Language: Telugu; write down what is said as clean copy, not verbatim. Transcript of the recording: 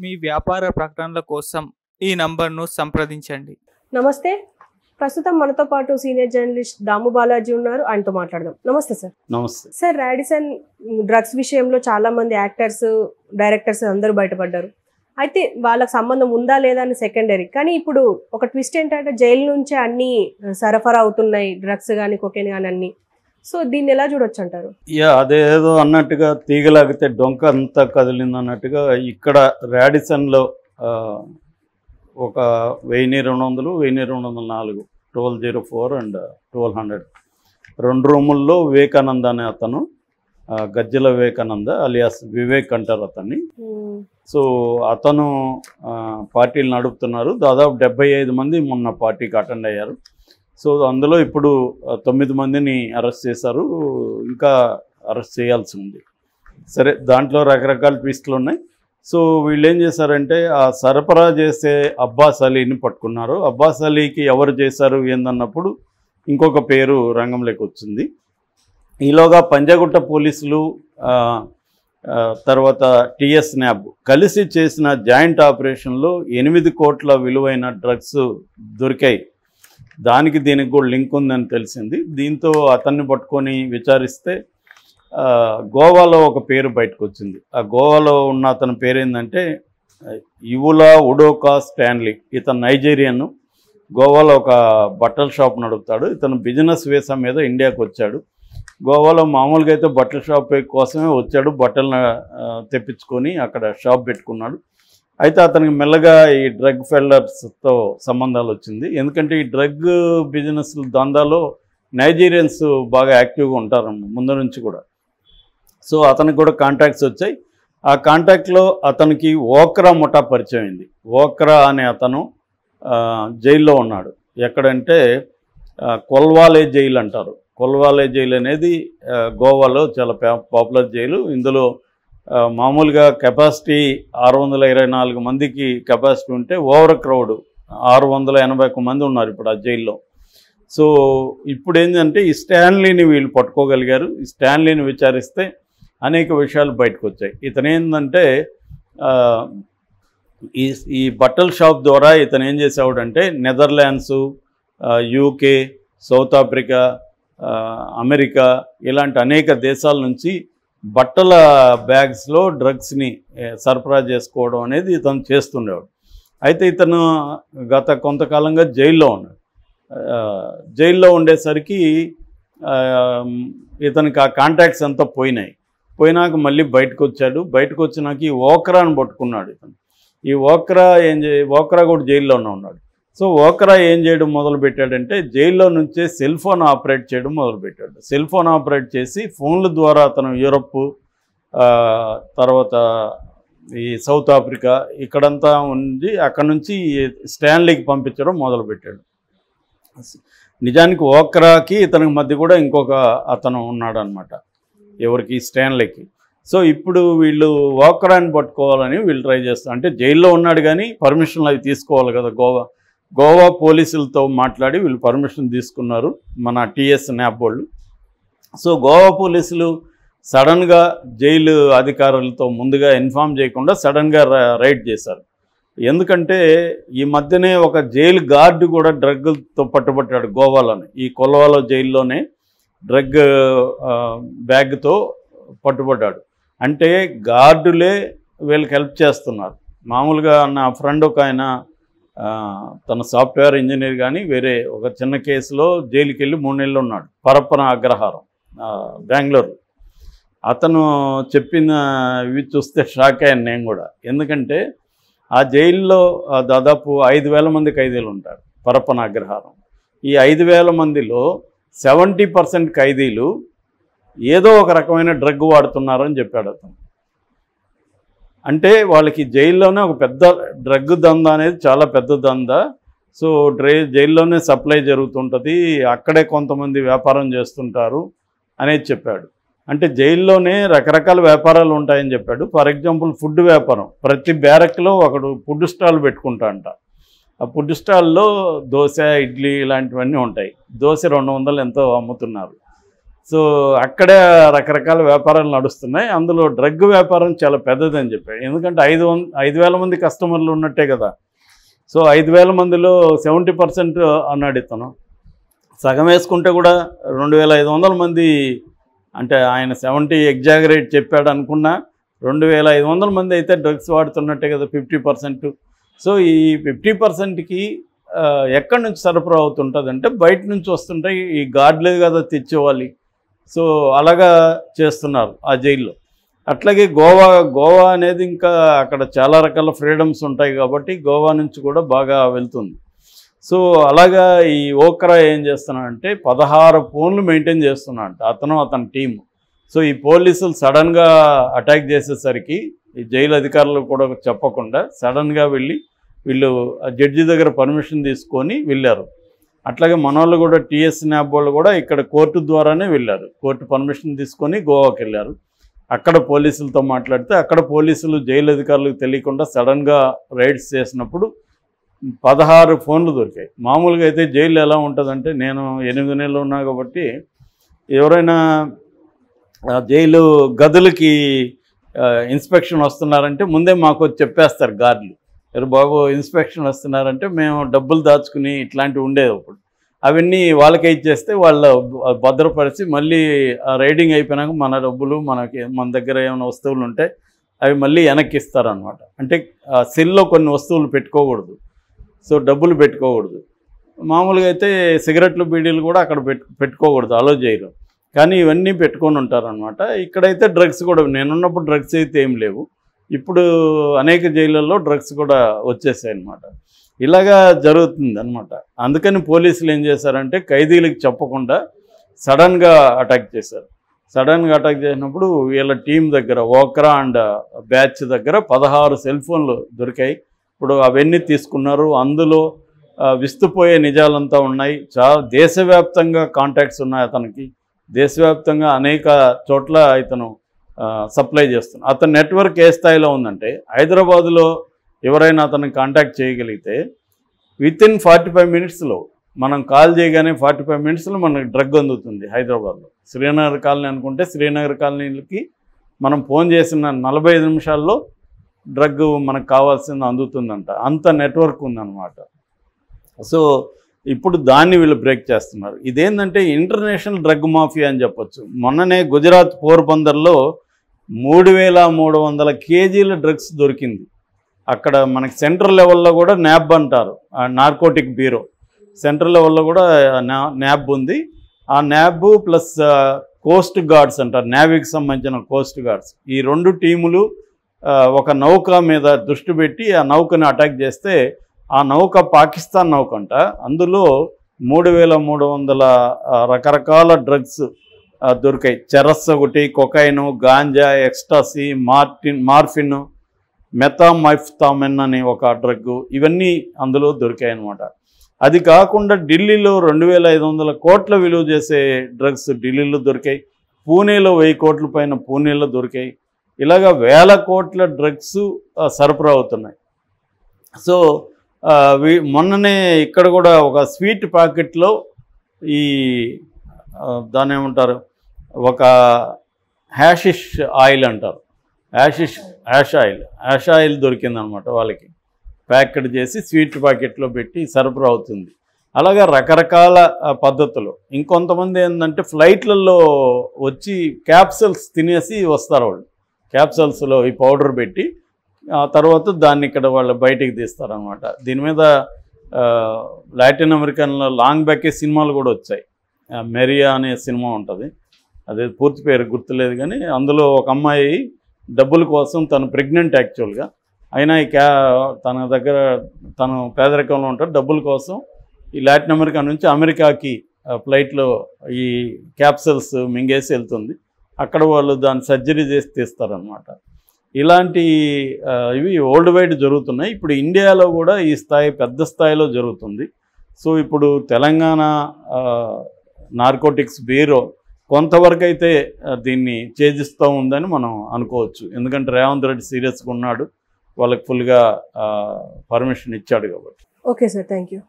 మీ వ్యాపార ప్రకటనల కోసం ఈ నంబర్ను సంప్రదించండి. నమస్తే. ప్రస్తుతం మనతో పాటు సీనియర్ జర్నలిస్ట్ దాము బాలాజీ ఉన్నారు. ఆయనతో మాట్లాడదాం. నమస్తే సార్. నమస్తే సార్, రాడిసన్ డ్రగ్స్ విషయంలో చాలా మంది యాక్టర్స్, డైరెక్టర్స్ అందరూ బయటపడ్డారు. అయితే వాళ్ళకి సంబంధం ఉందా లేదా అని సెకండరీ. కానీ ఇప్పుడు ఒక ట్విస్ట్ ఏంటంటే జైలు నుంచే అన్ని సరఫరా అవుతున్నాయి, డ్రగ్స్ కానీ కొకేన్ కానీ అన్ని. సో దీన్ని ఎలా చూడొచ్చు అంటారు? అదేదో అన్నట్టుగా తీగలాగితే డొంక అంతా కదిలింది అన్నట్టుగా ఇక్కడ రాడిసన్లో ఒక 1200, 1204, 1204 అండ్ 1200 2 రూముల్లో వివేకానంద అనే అతను, గజ్జల వివేకానంద అలియాస్ వివేక్ అంటారు అతన్ని. సో అతను పార్టీలు నడుపుతున్నారు. దాదాపు 75 మంది మొన్న పార్టీకి అటెండ్ అయ్యారు. సో అందులో ఇప్పుడు 9 మందిని అరెస్ట్ చేశారు. ఇంకా అరెస్ట్ చేయాల్సి ఉంది. సరే, దాంట్లో రకరకాల ట్విస్టులు ఉన్నాయి. సో వీళ్ళు ఏం చేశారంటే ఆ సరఫరా చేసే అబ్బాస్ అలీని పట్టుకున్నారు. అబ్బాస్ అలీకి ఎవరు చేశారు ఏందన్నప్పుడు ఇంకొక పేరు రంగంలోకి వచ్చింది. ఈలోగా పంజాగుట్ట పోలీసులు తర్వాత టిఎస్ న్యాబ్ కలిసి చేసిన జాయింట్ ఆపరేషన్లో 8 కోట్ల విలువైన డ్రగ్స్ దొరికాయి. దానికి దీనికి కూడా లింక్ ఉందని తెలిసింది. దీంతో అతన్ని పట్టుకొని విచారిస్తే గోవాలో ఒక పేరు బయటకు వచ్చింది. ఆ గోవాలో ఉన్న అతని పేరు ఏంటంటే ఇవులా ఉడోకా స్టాన్లీ. ఇతను నైజీరియన్. గోవాలో ఒక బట్టల షాప్ నడుపుతాడు. ఇతను బిజినెస్ వీసా మీద ఇండియాకు వచ్చాడు. గోవాలో మామూలుగా అయితే బట్టల షాప్ కోసమే వచ్చాడు. బట్టలను తెప్పించుకొని అక్కడ షాప్ పెట్టుకున్నాడు. అయితే అతనికి మెల్లగా ఈ డ్రగ్ ఫెల్లర్స్తో సంబంధాలు వచ్చింది. ఎందుకంటే ఈ డ్రగ్ బిజినెస్ దందాలో నైజీరియన్స్ బాగా యాక్టివ్గా ఉంటారు ముందు నుంచి కూడా. సో అతనికి కూడా కాంటాక్ట్స్ వచ్చాయి. ఆ కాంటాక్ట్లో అతనికి ఓక్రా ముఠా పరిచయం అయింది. ఓక్రా అనే అతను జైల్లో ఉన్నాడు. ఎక్కడంటే కొల్వాలే జైలు అంటారు. కొల్వాలే జైలు అనేది గోవాలో చాలా పాపులర్ జైలు. ఇందులో మామూలుగా కెపాసిటీ 624 మందికి కెపాసిటీ ఉంటే ఓవర్ క్రౌడ్ 681 మంది ఉన్నారు ఇప్పుడు ఆ జైల్లో. సో ఇప్పుడు ఏంటంటే ఈ స్టాన్లీని వీళ్ళు పట్టుకోగలిగారు. ఈ స్టాన్లీని విచారిస్తే అనేక విషయాలు బయటకు వచ్చాయి. ఇతను ఏంటంటే ఈ బట్టల షాప్ ద్వారా ఇతను ఏం చేసేవాడంటే Netherlands, UK, South Africa, America ఇలాంటి అనేక దేశాల నుంచి బట్టల బ్యాగ్స్లో డ్రగ్స్ని సరఫరా చేసుకోవడం అనేది ఇతను చేస్తుండేవాడు. అయితే ఇతను గత కొంతకాలంగా జైల్లో ఉన్నాడు. జైల్లో ఉండేసరికి ఇతనికి ఆ కాంటాక్ట్స్ అంతా పోయినాక మళ్ళీ బయటకు వచ్చాడు. బయటకు వచ్చినాక ఈ ఓక్రాని పట్టుకున్నాడు ఇతను. ఈ ఓక్రా కూడా జైల్లోనే ఉన్నాడు. సో ఓక్రా ఏం చేయడం మొదలుపెట్టాడంటే జైల్లో నుంచే సెల్ ఫోన్ ఆపరేట్ చేయడం మొదలుపెట్టాడు. సెల్ ఫోన్ ఆపరేట్ చేసి ఫోన్ల ద్వారా అతను యూరప్, తర్వాత ఈ సౌత్ ఆఫ్రికా ఇక్కడంతా ఉండి అక్కడ నుంచి స్టాన్లీకి పంపించడం మొదలుపెట్టాడు. నిజానికి ఓక్రాకి ఇతనికి మధ్య కూడా ఇంకొక అతను ఉన్నాడు అనమాట, ఎవరికి స్టాన్లీకి. సో ఇప్పుడు వీళ్ళు ఓక్రాని పట్టుకోవాలని వీళ్ళు ట్రై చేస్తారు. అంటే జైల్లో ఉన్నాడు కానీ పర్మిషన్లు అవి తీసుకోవాలి కదా. గోవా పోలీసులతో మాట్లాడి వీళ్ళు పర్మిషన్ తీసుకున్నారు, మన టిఎస్ న్యాబ్ వాళ్ళు. సో గోవా పోలీసులు సడన్గా జైలు అధికారులతో ముందుగా ఇన్ఫామ్ చేయకుండా సడన్గా రైడ్ చేశారు. ఎందుకంటే ఈ మధ్యనే ఒక జైలు గార్డు కూడా డ్రగ్తో పట్టుబట్టాడు గోవాలోనే. ఈ కొల్వాలో జైల్లోనే డ్రగ్ బ్యాగ్తో పట్టుబడ్డాడు. అంటే గార్డులే వీళ్ళకి హెల్ప్ చేస్తున్నారు. మామూలుగా నా ఫ్రెండ్ ఒక ఆయన తన సాఫ్ట్వేర్ ఇంజనీర్ కానీ వేరే ఒక చిన్న కేసులో జైలుకి వెళ్ళి 3 నెలలు ఉన్నాడు. పరప్పన అగ్రహారం, బెంగళూరు. అతను చెప్పిన ఇవి చూస్తే షాక్ అయ్యాను నేను కూడా. ఎందుకంటే ఆ జైల్లో దాదాపు 5,000 మంది ఖైదీలు ఉంటారు పరప్పన అగ్రహారం. ఈ 5,000 మందిలో 70% ఖైదీలు ఏదో ఒక రకమైన డ్రగ్ వాడుతున్నారని చెప్పాడు అతను. అంటే వాళ్ళకి జైల్లోనే ఒక పెద్ద డ్రగ్ దందా అనేది చాలా పెద్ద దందా. సో జైల్లోనే సప్లై జరుగుతుంటుంది, అక్కడే కొంతమంది వ్యాపారం చేస్తుంటారు అనేది చెప్పాడు. అంటే జైల్లోనే రకరకాల వ్యాపారాలు ఉంటాయని చెప్పాడు. ఫర్ ఎగ్జాంపుల్ ఫుడ్ వ్యాపారం. ప్రతి బ్యారక్లో ఒకడు ఫుడ్ స్టాల్ పెట్టుకుంటా అంట. ఆ ఫుడ్ స్టాల్లో దోశ, ఇడ్లీ ఇలాంటివన్నీ ఉంటాయి. దోశ 200 ఎంతో అమ్ముతున్నారు. సో అక్కడే రకరకాల వ్యాపారాలు నడుస్తున్నాయి. అందులో డ్రగ్ వ్యాపారం చాలా పెద్దదని చెప్పాడు. ఎందుకంటే 5,000 మంది కస్టమర్లు ఉన్నట్టే కదా. సో 5,000 మందిలో 70% అన్నాడు ఇతను. సగం వేసుకుంటే కూడా 2,500 మంది, అంటే ఆయన 70 ఎగ్జాగరేట్ చెప్పాడు అనుకున్నా 2,500 మంది అయితే డ్రగ్స్ వాడుతున్నట్టే కదా, 50%. సో ఈ 50%కి ఎక్కడి నుంచి సరఫరా అవుతుంటుంది అంటే బయట నుంచి వస్తుంటాయి. ఈ గార్డులే కదా తెచ్చేవాలి. సో అలాగా చేస్తున్నారు ఆ జైల్లో. అట్లాగే గోవా అనేది ఇంకా అక్కడ చాలా రకాల ఫ్రీడమ్స్ ఉంటాయి కాబట్టి గోవా నుంచి కూడా బాగా వెళ్తుంది. సో అలాగా ఈ ఓక్రా ఏం చేస్తున్నాడంటే 16 ఫోన్లు మెయింటైన్ చేస్తున్నాడు అతని టీము. సో ఈ పోలీసులు సడన్గా అటాక్ చేసేసరికి ఈ జైలు అధికారులు కూడా చెప్పకుండా సడన్గా వీళ్ళు జడ్జి దగ్గర పర్మిషన్ తీసుకొని వెళ్ళారు. అట్లాగే మనోళ్ళు కూడా టీఎస్ న్యాబ్ వాళ్ళు కూడా ఇక్కడ కోర్టు ద్వారానే వెళ్ళారు. కోర్టు పర్మిషన్ తీసుకొని గోవాకి వెళ్ళారు. అక్కడ పోలీసులతో మాట్లాడితే అక్కడ పోలీసులు జైలు అధికారులకు తెలియకుండా సడన్గా రైడ్స్ చేసినప్పుడు 16 ఫోన్లు దొరికాయి. మామూలుగా అయితే జైలు ఎలా ఉంటుందంటే, నేను 8 నెలలు ఉన్నా కాబట్టి ఎవరైనా జైలు గదులకి ఇన్స్పెక్షన్ వస్తున్నారంటే ముందే మాకు చెప్పేస్తారు గార్డులు, ఎవరు బాబు ఇన్స్పెక్షన్ వస్తున్నారంటే మేము డబ్బులు దాచుకుని ఇట్లాంటివి ఉండేది. అప్పుడు అవన్నీ వాళ్ళకే ఇచ్చేస్తే వాళ్ళు భద్రపరిచి మళ్ళీ రైడింగ్ అయిపోయినాక మన డబ్బులు మన దగ్గర ఏమైనా వస్తువులు ఉంటే అవి మళ్ళీ వెనక్కి ఇస్తారనమాట. అంటే సెల్లో కొన్ని వస్తువులు పెట్టుకోకూడదు, సో డబ్బులు పెట్టుకోకూడదు. మామూలుగా అయితే సిగరెట్లు బీడీలు కూడా అక్కడ పెట్టుకోకూడదు, అలో చేయరు. కానీ ఇవన్నీ పెట్టుకొని ఉంటారనమాట. ఇక్కడైతే డ్రగ్స్ కూడా, నేనున్నప్పుడు డ్రగ్స్ అయితే ఏం లేవు. ఇప్పుడు అనేక జైళ్ళల్లో డ్రగ్స్ కూడా వచ్చేసాయి అన్నమాట. ఇలాగా జరుగుతుంది అనమాట. అందుకని పోలీసులు ఏం చేశారంటే ఖైదీలకు చెప్పకుండా సడన్గా అటాక్ చేశారు. సడన్గా అటాక్ చేసినప్పుడు వీళ్ళ టీం దగ్గర ఓక్రా అండ్ బ్యాచ్ దగ్గర 16 సెల్ ఫోన్లు దొరికాయి. ఇప్పుడు అవన్నీ తీసుకున్నారు. అందులో విస్తుపోయే నిజాలంతా ఉన్నాయి. చాలా దేశవ్యాప్తంగా కాంటాక్ట్స్ ఉన్నాయి అతనికి. దేశవ్యాప్తంగా అనేక చోట్ల ఇతను సప్లై చేస్తున్నాడు. అతని నెట్వర్క్ ఏ స్థాయిలో ఉందంటే, హైదరాబాదులో ఎవరైనా అతన్ని కాంటాక్ట్ చేయగలిగితే వితిన్ 45 మినిట్స్లో, మనం కాల్ చేయగానే 45 మినిట్స్లో మనకు డ్రగ్ అందుతుంది. హైదరాబాద్లో శ్రీనగర్ కాలనీ అనుకుంటే శ్రీనగర్ కాలనీలకి మనం ఫోన్ చేసిన 45 నిమిషాల్లో డ్రగ్ మనకు కావాల్సింది అందుతుందంట. అంత నెట్వర్క్ ఉందన్నమాట. సో ఇప్పుడు దాన్ని వీళ్ళు బ్రేక్ చేస్తున్నారు. ఇదేంటంటే ఇంటర్నేషనల్ డ్రగ్ మాఫియా అని చెప్పొచ్చు. మొన్ననే గుజరాత్ పోర్బందర్లో 3,300 కేజీల డ్రగ్స్ దొరికింది. అక్కడ మనకి సెంట్రల్ లెవెల్లో కూడా న్యాబ్ అంటారు, నార్కోటిక్ బ్యూరో. సెంట్రల్ లెవెల్లో కూడా న్యాబ్ ఉంది. ఆ న్యాబ్ ప్లస్ కోస్ట్ గార్డ్స్ అంటారు, నేవీకి సంబంధించిన కోస్ట్ గార్డ్స్, ఈ 2 టీములు ఒక నౌక మీద దృష్టి పెట్టి ఆ నౌకని అటాక్ చేస్తే, ఆ నౌక పాకిస్తాన్ నౌక అంట. అందులో 3,300 రకరకాల డ్రగ్స్ దొరికాయి. చెరస్ ఒకటి, కొకైను, గాంజా, ఎక్స్టాసీ, మార్ఫిన్, మెథామైఫ్తామిన్ అని ఒక డ్రగ్, ఇవన్నీ అందులో దొరికాయి అన్నమాట. అది కాకుండా ఢిల్లీలో 2,500 కోట్ల విలువ చేసే డ్రగ్స్ ఢిల్లీలో దొరికాయి. పూణేలో 1000 కోట్ల పైన పూణేలో దొరికాయి. ఇలాగా 1000 కోట్ల డ్రగ్స్ సరఫరా అవుతున్నాయి. సో మొన్ననే ఇక్కడ కూడా ఒక స్వీట్ ప్యాకెట్లో ఈ దాన్ని ఏమంటారు, ఒక హ్యాషిష్ ఆయిల్ అంటారు, యాష్ ఆయిల్ దొరికిందనమాట. వాళ్ళకి ప్యాకెట్ చేసి స్వీట్ ప్యాకెట్లో పెట్టి సరఫరా అవుతుంది. అలాగా రకరకాల పద్ధతులు. ఇంకొంతమంది ఏంటంటే ఫ్లైట్లలో వచ్చి క్యాప్సల్స్ తినేసి వస్తారు. వాళ్ళు క్యాప్సల్స్లో ఈ పౌడర్ పెట్టి ఆ తర్వాత దాన్ని ఇక్కడ వాళ్ళు బయటికి తీస్తారనమాట. దీని మీద లాటిన్ అమెరికన్లో లాంగ్ బ్యాకే సినిమాలు కూడా వచ్చాయి. మెరియా అనే సినిమా ఉంటుంది, అదే పూర్తి పేరు గుర్తులేదు కానీ అందులో ఒక అమ్మాయి డబ్బుల కోసం, తను ప్రెగ్నెంట్ యాక్చువల్గా అయినా తన దగ్గర తను పేదరికంలో ఉంటాడు, డబ్బుల కోసం ఈ లాటిన్ అమెరికా నుంచి అమెరికాకి ఫ్లైట్లో ఈ క్యాప్సల్స్ మింగేసి వెళ్తుంది. అక్కడ వాళ్ళు దాన్ని సర్జరీ చేసి తీస్తారనమాట. ఇలాంటి ఇవి వరల్డ్ వైడ్ జరుగుతున్నాయి. ఇప్పుడు ఇండియాలో కూడా ఈ స్థాయి పెద్ద స్థాయిలో జరుగుతుంది. సో ఇప్పుడు తెలంగాణ నార్కోటిక్స్ బ్యూరో కొంతవరకు అయితే దీన్ని ఛేదిస్తూ ఉందని మనం అనుకోవచ్చు. ఎందుకంటే రేవంత్ రెడ్డి సీరియస్గా ఉన్నాడు, వాళ్ళకి ఫుల్గా పర్మిషన్ ఇచ్చాడు కాబట్టి. Okay sir, thank you.